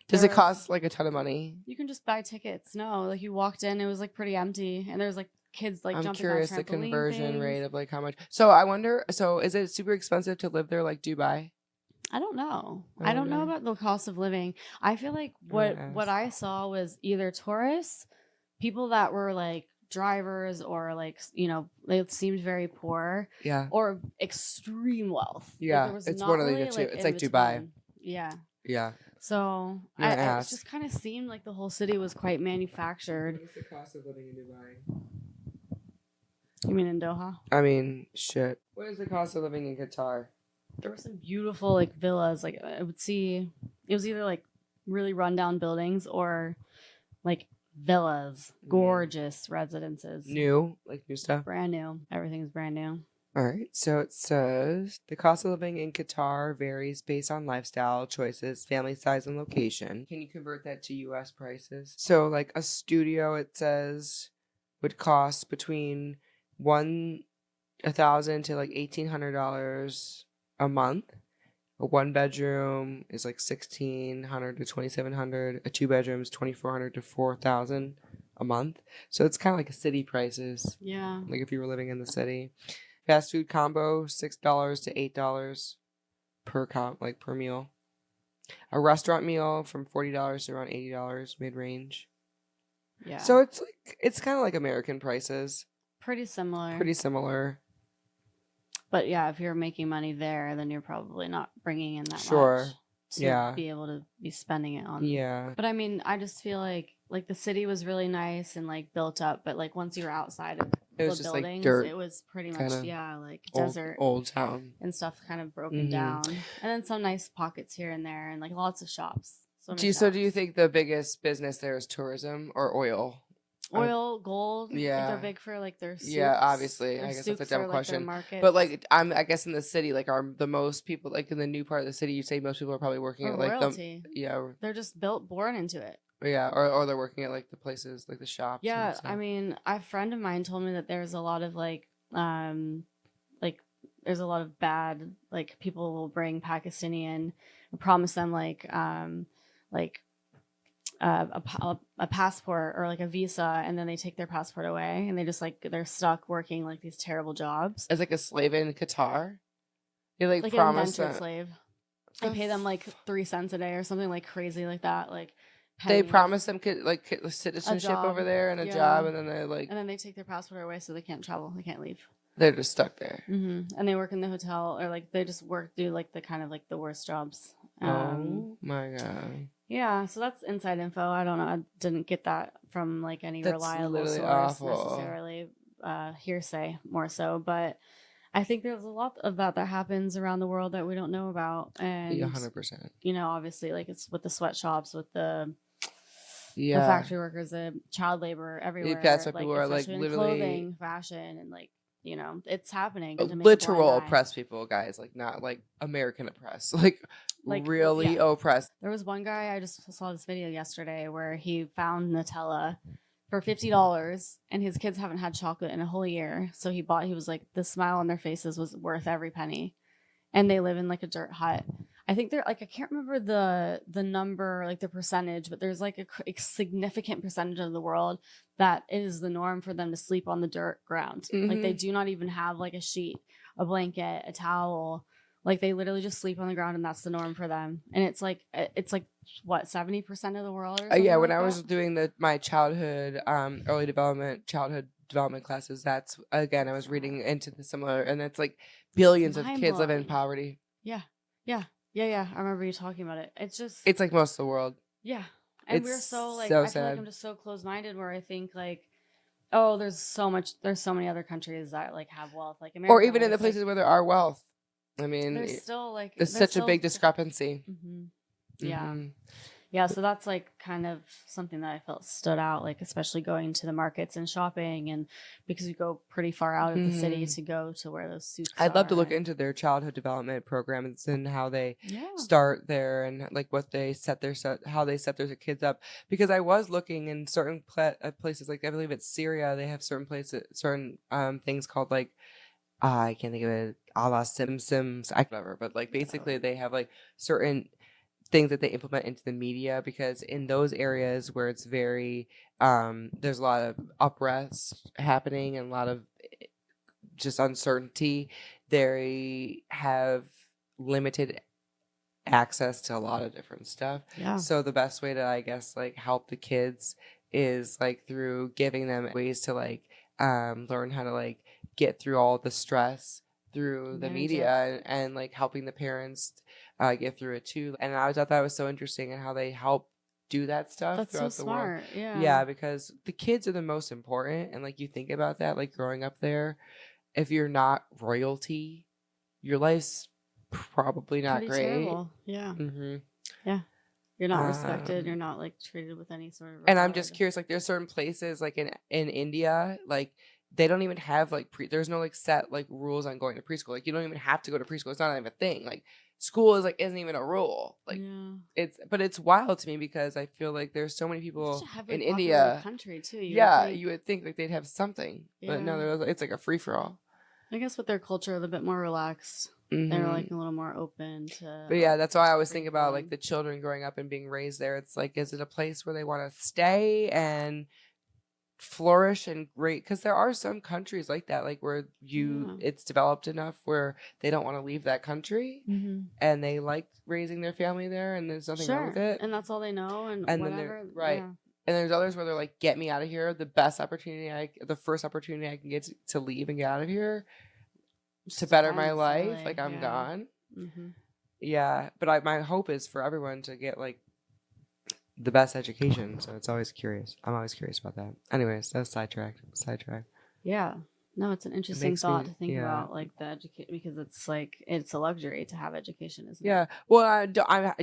Does it cost like a ton of money? You can just buy tickets. No, like you walked in, it was like pretty empty, and there was like kids like jumping on trampoline I'm curious the conversion rate of like how much. So I wonder. So is it super expensive to live there, like Dubai? I don't know. I don't know about the cost of living. I feel like what I saw was either tourists. People that were like drivers or like, you know, they seemed very poor. Yeah. Or extreme wealth. Yeah. Like, it's one of the two. It's like Dubai. Yeah. Yeah. So it just kind of seemed like the whole city was quite manufactured. What's the cost of living in Dubai? You mean in Doha? I mean, shit. What is the cost of living in Qatar? There were some beautiful like villas. Like I would see, it was either like really rundown buildings or like villas, gorgeous residences. New stuff. Brand new. Everything's brand new. All right. So it says the cost of living in Qatar varies based on lifestyle choices, family size, and location. Can you convert that to US prices? So, like a studio, it says, would cost between $1,000 to like $1,800 a month. A one bedroom is like $1,600 to $2,700. A two bedrooms $2,400 to $4,000 a month. So it's kind of like a city prices. Yeah. Like if you were living in the city. Fast food combo $6 to $8 per meal. A restaurant meal from $40 to around $80 mid range. Yeah. So it's kind of like American prices. Pretty similar. Pretty similar. But yeah, if you're making money there, then you're probably not bringing in that Sure. much to be able to be spending it on. Yeah. But I mean, I just feel like the city was really nice and like built up, but like once you were outside of It was the just buildings, like dirt, it was pretty much like desert old town and stuff kind of broken down, and then some nice pockets here and there, and like lots of shops. So do you think the biggest business there is tourism or oil? Oil, gold. Yeah. Like they're big for like their soups. Yeah, obviously. I guess that's a dumb question. But like I guess in the city, like are the most people like in the new part of the city, you say most people are probably working at like royalty. Yeah. They're just born into it. Yeah, or they're working at like the places, like the shops. Yeah, I mean, a friend of mine told me that there's a lot of like there's a lot of bad, like people will bring Pakistani in and promise them a passport or like a visa, and then they take their passport away and they just like they're stuck working like these terrible jobs as like a slave in Qatar. They like an promise indentured slave. They pay them like 3 cents a day or something like crazy like that. Like they promise them like citizenship over there and a job, and then they take their passport away so they can't travel. They can't leave. They're just stuck there. Mm-hmm. And they work in the hotel or like they just do like the kind of like the worst jobs. Oh my God. Yeah, so that's inside info. I don't know. I didn't get that from like any reliable source necessarily. Hearsay more so, but I think there's a lot of that happens around the world that we don't know about. And 100%. You know, obviously, like it's with the sweatshops, with the factory workers, the child labor everywhere. That's what people are like literally clothing, fashion, and like. You know, it's happening. Literal oppressed people, guys. Like not like American oppressed. Like really oppressed. There was one guy, I just saw this video yesterday where he found Nutella for $50 and his kids haven't had chocolate in a whole year. So he was like, the smile on their faces was worth every penny. And they live in like a dirt hut. I think they're like, I can't remember the number, like the percentage, but there's like a significant percentage of the world that it is the norm for them to sleep on the dirt ground. Mm-hmm. Like they do not even have like a sheet, a blanket, a towel. Like they literally just sleep on the ground and that's the norm for them. And it's like what, 70% of the world? Or yeah. When I was doing my childhood development classes, that's again, I was reading into the similar, and it's like billions of kids live in poverty. Yeah. Yeah. Yeah. I remember you talking about it. It's like most of the world. Yeah. And we're so like, I feel like I'm just so close-minded where I think like, oh, there's so many other countries that like have wealth, like America. Or even in the places where there are wealth. I mean, there's still like, there's such a big discrepancy. Mm-hmm. Yeah. Mm-hmm. Yeah, so that's like kind of something that I felt stood out, like especially going to the markets and shopping, and because you go pretty far out of the city to go to where those suits I'd love to look into their childhood development programs and how they start there, and like what they how they set their kids up. Because I was looking in certain places, like I believe it's Syria, they have certain things called like I can't think of it, a la Sims, whatever. But like basically they have like certain things that they implement into the media, because in those areas where it's very there's a lot of unrest happening and a lot of just uncertainty, they have limited access to a lot of different stuff. Yeah. So the best way to, I guess, like help the kids is like through giving them ways to like learn how to like get through all the stress through the media and like helping the parents get through it too. And I thought that was so interesting, and how they help do that stuff. That's throughout so the world. Smart. Yeah. Yeah, because the kids are the most important, and like you think about that, like growing up there, if you're not royalty, your life's probably not great. Terrible. Yeah. Mm-hmm. Yeah. You're not respected. You're not like treated with any sort of regard. And I'm just curious, like there's certain places like in India, like they don't even have like there's no like set like rules on going to preschool. Like you don't even have to go to preschool. It's not even a thing. Like school is like isn't even a rule. Like it's wild to me because I feel like there's so many people in India country too. You would think like they'd have something, but no, it's like a free for all. I guess with their culture, a bit more relaxed. They're like a little more open to. But yeah, that's why I always think about like the children growing up and being raised there. It's like, is it a place where they want to stay and flourish and great? Because there are some countries like that, like where it's developed enough where they don't want to leave that country and they like raising their family there, and there's nothing wrong with it, and that's all they know, and whatever. And there's others where they're like, get me out of here. The first opportunity I can get to leave and get out of here to better my life. Really. Like I'm gone. Yeah. But my hope is for everyone to get like the best education. So it's always curious. I'm always curious about that. Anyways, that's sidetracked. Yeah. No, it's an interesting thought to think about, like the education, because it's like it's a luxury to have education, isn't it? Yeah. Well, I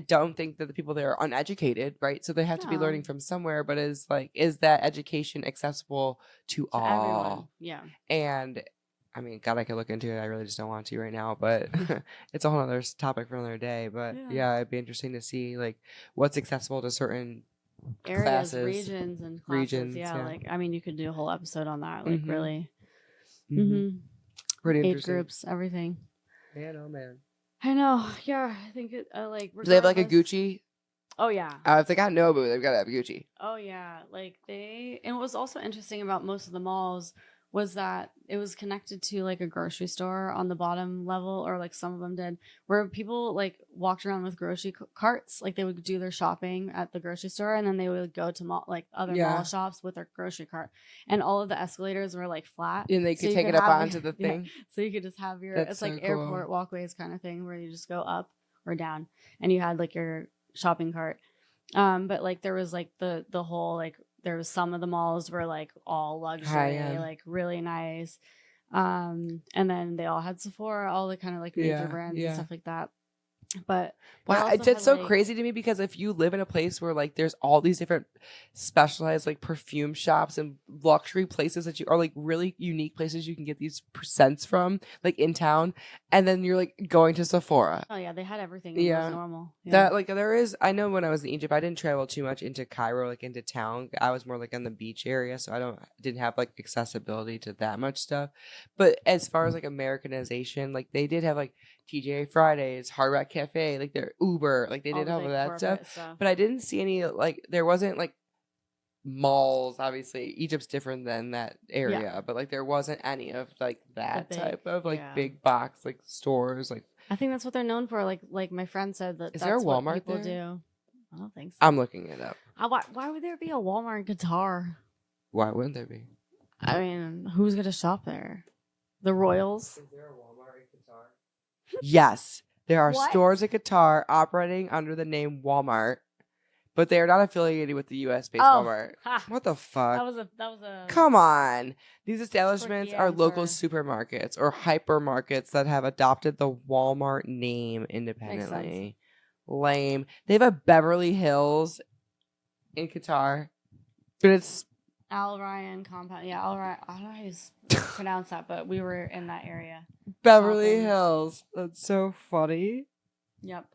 don't think that the people there are uneducated, right? So they have to be learning from somewhere. But is that education accessible to all? Everyone. Yeah. And I mean, God, I could look into it. I really just don't want to right now, but it's a whole other topic for another day. But yeah, it'd be interesting to see like what's accessible to certain areas, classes, regions, and classes. Yeah, like I mean, you could do a whole episode on that. Like really. Pretty age interesting. Groups, everything. Man, oh man. I know. Yeah, I think it like. Do they have like a Gucci? Oh yeah. If they got Nobu, they've got to have Gucci. Oh yeah, like and what was also interesting about most of the malls was that it was connected to like a grocery store on the bottom level, or like some of them did, where people like walked around with grocery carts. Like they would do their shopping at the grocery store, and then they would go to mall shops with their grocery cart, and all of the escalators were like flat, and they could take it up onto the thing. So you could just have it's like airport walkways kind of thing, where you just go up or down, and you had like your shopping cart. But like there was like the whole like. There was some of the malls were like all luxury, like really nice. And then they all had Sephora, all the kind of like major brands and stuff like that. But wow, it's so crazy to me because if you live in a place where like there's all these different specialized like perfume shops and luxury places that you are like really unique places you can get these scents from like in town, and then you're like going to Sephora. Oh yeah, they had everything. It was normal. Yeah. That like there is. I know when I was in Egypt, I didn't travel too much into Cairo, like into town. I was more like on the beach area, so I didn't have like accessibility to that much stuff. But as far as like Americanization, like they did have like TGI Fridays, Hard Rock Cafe, like their Uber, like they did all of that stuff. But I didn't see any like there wasn't like malls. Obviously, Egypt's different than that area, but like there wasn't any of like that type of like big box like stores. Like I think that's what they're known for. Like my friend said that is there a Walmart what people there? Do. I don't think so. I'm looking it up. Why would there be a Walmart in Qatar? Why wouldn't there be? I mean, who's gonna shop there? The royals. Is there a Walmart in Qatar? Yes, there are stores in Qatar operating under the name Walmart, but they are not affiliated with the U.S.-based Walmart. What the fuck? That was a. Come on, these establishments are local supermarkets or hypermarkets that have adopted the Walmart name independently. Lame. They have a Beverly Hills in Qatar, but it's Al Ryan compound. Yeah, Al Ryan. I don't know how you pronounce that, but we were in that area. Beverly Hills. That's so funny. Yep.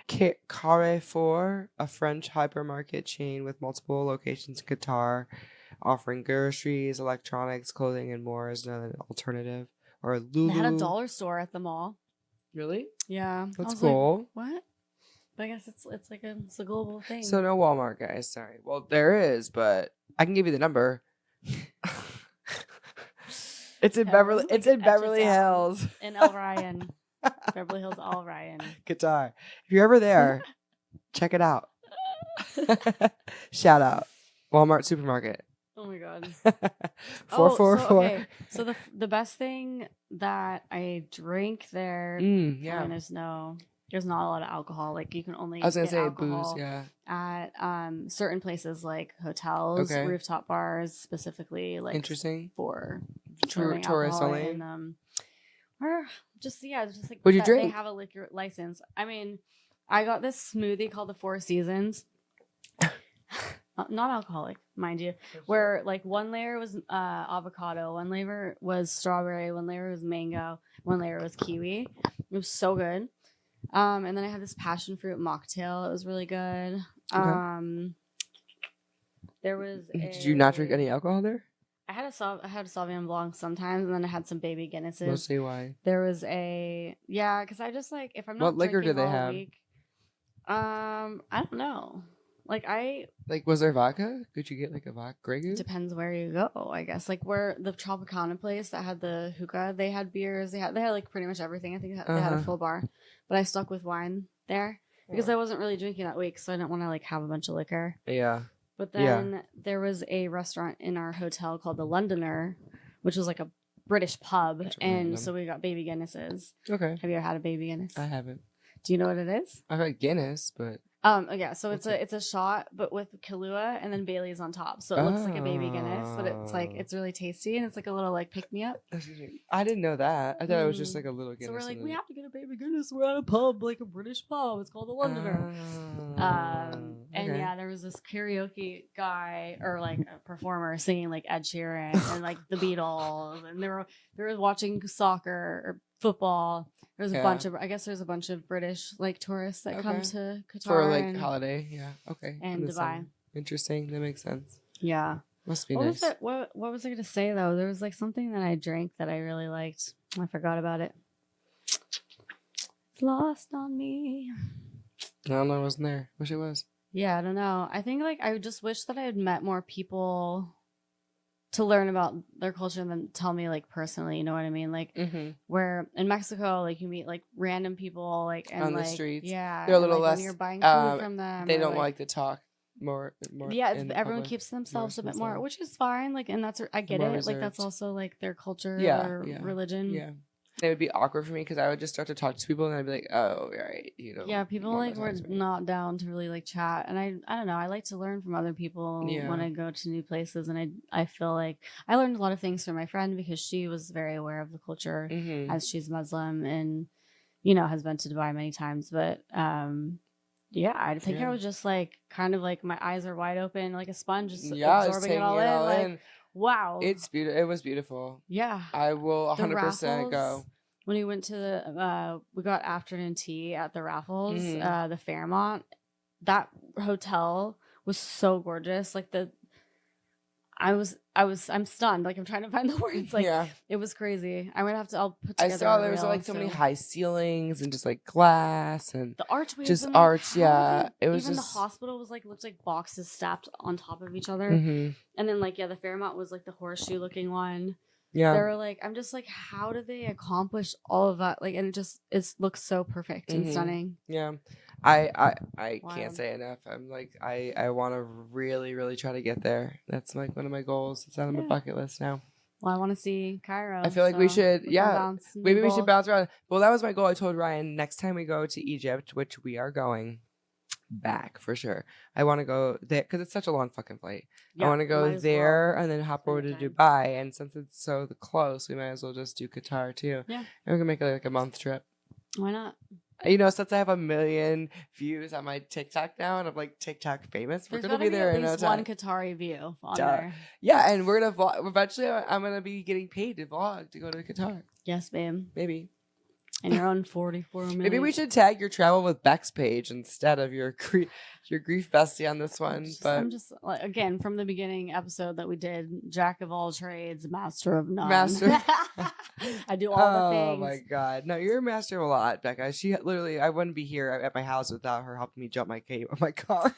Carrefour, a French hypermarket chain with multiple locations in Qatar, offering groceries, electronics, clothing, and more is another alternative. Or Lulu. They had a dollar store at the mall. Really? Yeah. That's cool. Like, what? But I guess it's like it's a global thing. So no Walmart, guys. Sorry. Well, there is, but I can give you the number. It's in Beverly. It's in Beverly Hills. In El Ryan. Beverly Hills, Al Ryan. Qatar. If you're ever there, check it out. Shout out. Walmart supermarket. Oh my god. 444. Okay. So the best thing that I drink there, I mean, there's not a lot of alcohol. Like you can only I was gonna say alcohol booze, at certain places like hotels, rooftop bars specifically, like interesting for tourists only. And, or just like what'd you drink? They have a liquor license. I mean, I got this smoothie called the Four Seasons. not alcoholic, mind you, where like one layer was avocado, one layer was strawberry, one layer was mango, one layer was kiwi. It was so good. And then I had this passion fruit mocktail. It was really good. Okay. There was. Did you not drink any alcohol there? I had a Sauvignon Blanc sometimes, and then I had some baby Guinnesses. Mostly wine. There was because I just like if I'm not what liquor drinking did they all have? week, I don't know. Like, was there vodka? Could you get like a vodka? Grey Goose? Depends where you go, I guess. Like where the Tropicana place that had the hookah, they had beers. They had like pretty much everything. I think they had a full bar, but I stuck with wine there because I wasn't really drinking that week, so I didn't want to like have a bunch of liquor. Yeah. But then there was a restaurant in our hotel called the Londoner, which was like a British pub, and so we got baby Guinnesses. Okay. Have you ever had a baby Guinness? I haven't. Do you know what it is? I've had Guinness, but yeah. So it's a shot, but with Kahlua and then Bailey's on top. So it looks like a baby Guinness, but it's really tasty and it's like a little like pick me up. I didn't know that. I thought it was just like a little Guinness. So we're like, we have to get a baby Guinness. We're at a pub, like a British pub. It's called the Londoner. And yeah, there was this karaoke guy or like a performer singing like Ed Sheeran and like the Beatles, and they were watching soccer or football. There's a bunch of bunch of British like tourists that come to Qatar for like holiday. Yeah. Okay. And Dubai. Interesting. That makes sense. Yeah. Must be nice. What was I going to say though? There was like something that I drank that I really liked. I forgot about it. It's lost on me. I don't know. I wasn't there. Wish it was. Yeah, I don't know. I think like I just wish that I had met more people to learn about their culture and then tell me like personally, you know what I mean? Like where in Mexico, like you meet like random people like and, on the like, streets. Yeah, they're a little like, less. When you're buying food from them, they don't like to talk more. Yeah, everyone keeps themselves a bit more, which is fine. Like, and that's I get it. Reserved. Like that's also like their culture or religion. Yeah. It would be awkward for me because I would just start to talk to people and I'd be like, "Oh, right, you know." Yeah, people like were not down to really like chat, and I don't know. I like to learn from other people when I go to new places, and I feel like I learned a lot of things from my friend because she was very aware of the culture as she's Muslim and has been to Dubai many times. But yeah, I think I was just like kind of like my eyes are wide open like a sponge, just absorbing it all in. Like, wow, it's beautiful. It was beautiful. Yeah, I will 100% go. When we went to we got afternoon tea at the Raffles, the Fairmont. That hotel was so gorgeous. Like I'm stunned. Like I'm trying to find the words. Like it was crazy. I'll put together. I saw there was like so many high ceilings and just like glass and the archways, just arch. Yeah, it was even just the hospital was like looked like boxes stacked on top of each other. And then like the Fairmont was like the horseshoe looking one. Yeah, they were like, I'm just like, how did they accomplish all of that? Like, and it looks so perfect and stunning. Yeah, I can't say enough. I'm like, I want to really, really try to get there. That's like one of my goals. It's on my bucket list now. Well, I want to see Cairo. I feel like we should, maybe we should bounce around. Well, that was my goal. I told Ryan next time we go to Egypt, which we are going back for sure. I want to go there because it's such a long fucking flight. I want to go there and then hop over to Dubai. And since it's so close, we might as well just do Qatar too. Yeah, and we can make it like a month trip. Why not? Since I have 1 million views on my TikTok now, and I'm like TikTok famous, we're gonna be there in no time. One Qatari view on there. Yeah, and we're gonna vlog. Eventually, I'm gonna be getting paid to vlog to go to Qatar. Yes, babe. Maybe. And you're on 44 minutes. Maybe we should tag your travel with Beck's page instead of your grief bestie on this one. I'm just like, again, from the beginning episode that we did, jack of all trades, master of none. I do all the things. Oh my god. No, you're a master of a lot, Beccah. She literally, I wouldn't be here at my house without her helping me jump my car.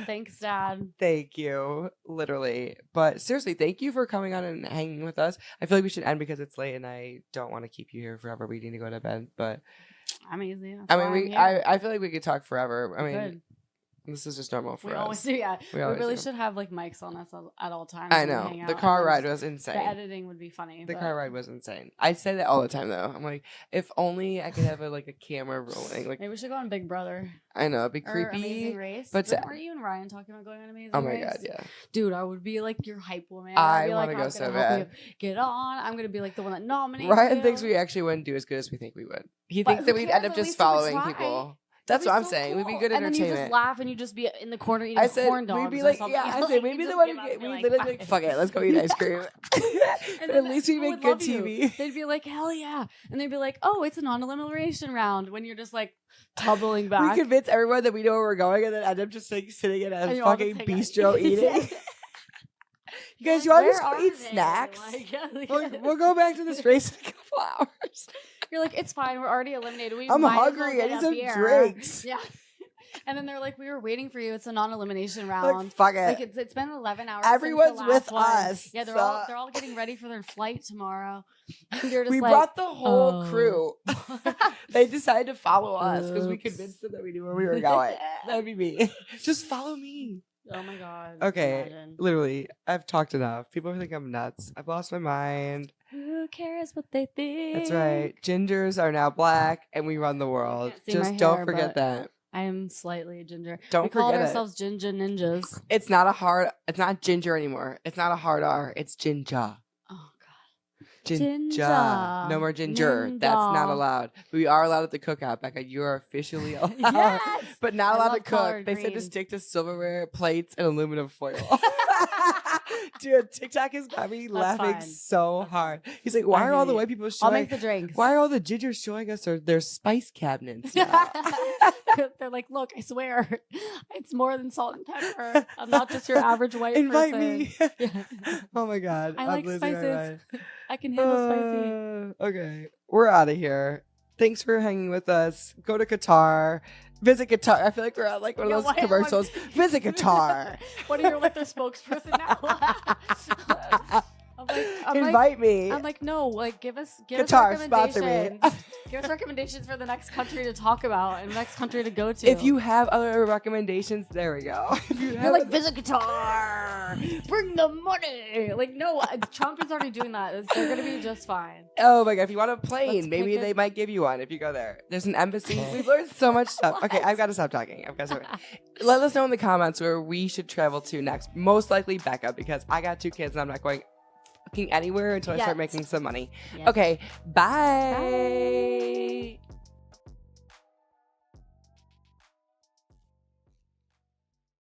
Thanks, Dad. Thank you. Literally. But seriously, thank you for coming on and hanging with us. I feel like we should end because it's late and I don't want to keep you here forever. We need to go to bed, but I'm easy. I feel like we could talk forever. I mean, this is just normal for us. We always do, yeah. We really should have like mics on us at all times. I know. The car ride was insane. The editing would be funny. The car ride was insane. I say that all the time though. I'm like, if only I could have a camera rolling. Like maybe we should go on Big Brother. I know, it'd be creepy. Amazing Race. But weren't you and Ryan talking about going on Amazing Race? Oh my god, yeah. Dude, I would be like your hype woman. I want to go so bad. Get on. I'm gonna be like the one that nominates. Ryan thinks we actually wouldn't do as good as we think we would. He thinks that we'd end up just following people. That's That'd what I'm so saying. We'd be cool. good And then you entertainment. just laugh and you just be in the corner eating I said corn dogs. we'd be or like, something. yeah. I Like, said maybe you the just one give up we and be like, literally like, "Fine." fuck it, let's go eat ice cream. And But then at least we people make would good love you. TV. They'd be like, hell yeah. And they'd be like, oh, it's a non-elimination round when you're just like tumbling back. We convince everyone that we know where we're going, and then end up just like sitting in a And you all fucking just hang out. bistro eating. You guys, you Like, want to just where go are eat they? snacks? Like, yeah, like- We'll go back to this race in a couple hours. You're like, it's fine. We're already eliminated. We I'm might as well hungry. I get need a some beer. drinks. Yeah. And then they're like, we were waiting for you. It's a non-elimination Like, round. fuck it. Like it's been 11 hours. Everyone's since the with last one. us, Yeah, they're so- all getting ready for their flight tomorrow. And you're just We like, brought the whole oh. crew. They decided to follow us because we Oops. convinced them that we knew where we were going. That would be me. Just follow me. Oh my god. Okay, Imagine. literally, I've talked enough. People think I'm nuts. I've lost my mind. Who cares what they think? That's right. Gingers are now black, and we run the world. can't see my Just don't hair, forget but- that. I am slightly ginger. Don't we called forget it. ourselves Ginger Ninjas. It's not ginger anymore. It's not a hard R. It's ginger. Oh god. Ginger. Ginger. No more ginger. That's not Ninja. allowed. We are allowed at the cookout, Becca. You are officially allowed. Yes! But not I allowed to love collard cook. They said to greens. stick to silverware, plates, and aluminum foil. Dude, TikTok has got me laughing fine. so That's hard. He's like, why I are all hear the you. white people I'll showing? make the drinks. Why are all the gingers showing us their spice cabinets now? They're like, look, I swear, it's more than salt and pepper. I'm not just your average white Invite person. me. Yeah. Oh my god. I I'm like losing my spices. mind. I can handle spicy. Okay, we're out of here. Thanks for hanging with us. Go to Qatar. Visit Qatar. I feel like we're at like one of Yeah, those why- commercials. Visit Qatar. What are you like their spokesperson now? Invite me. I'm like, no, like give us Qatar, sponsor me. recommendations. Give us recommendations for the next country to talk about and next country to go to. If you have other recommendations, there we go. If you You're have like, visit Qatar, bring the money. Like, no, Trump is already doing that. They're gonna be just fine. oh my god, if you want a plane, Let's maybe pick they it. might give you one if you go there. There's an embassy. We've learned so much stuff. Okay, I've got to stop talking. Let us know in the comments where we should travel to next. Most likely Becca, because I got 2 kids and I'm not going fucking anywhere until I start Yet. making some money. Yet. Okay, bye. Bye.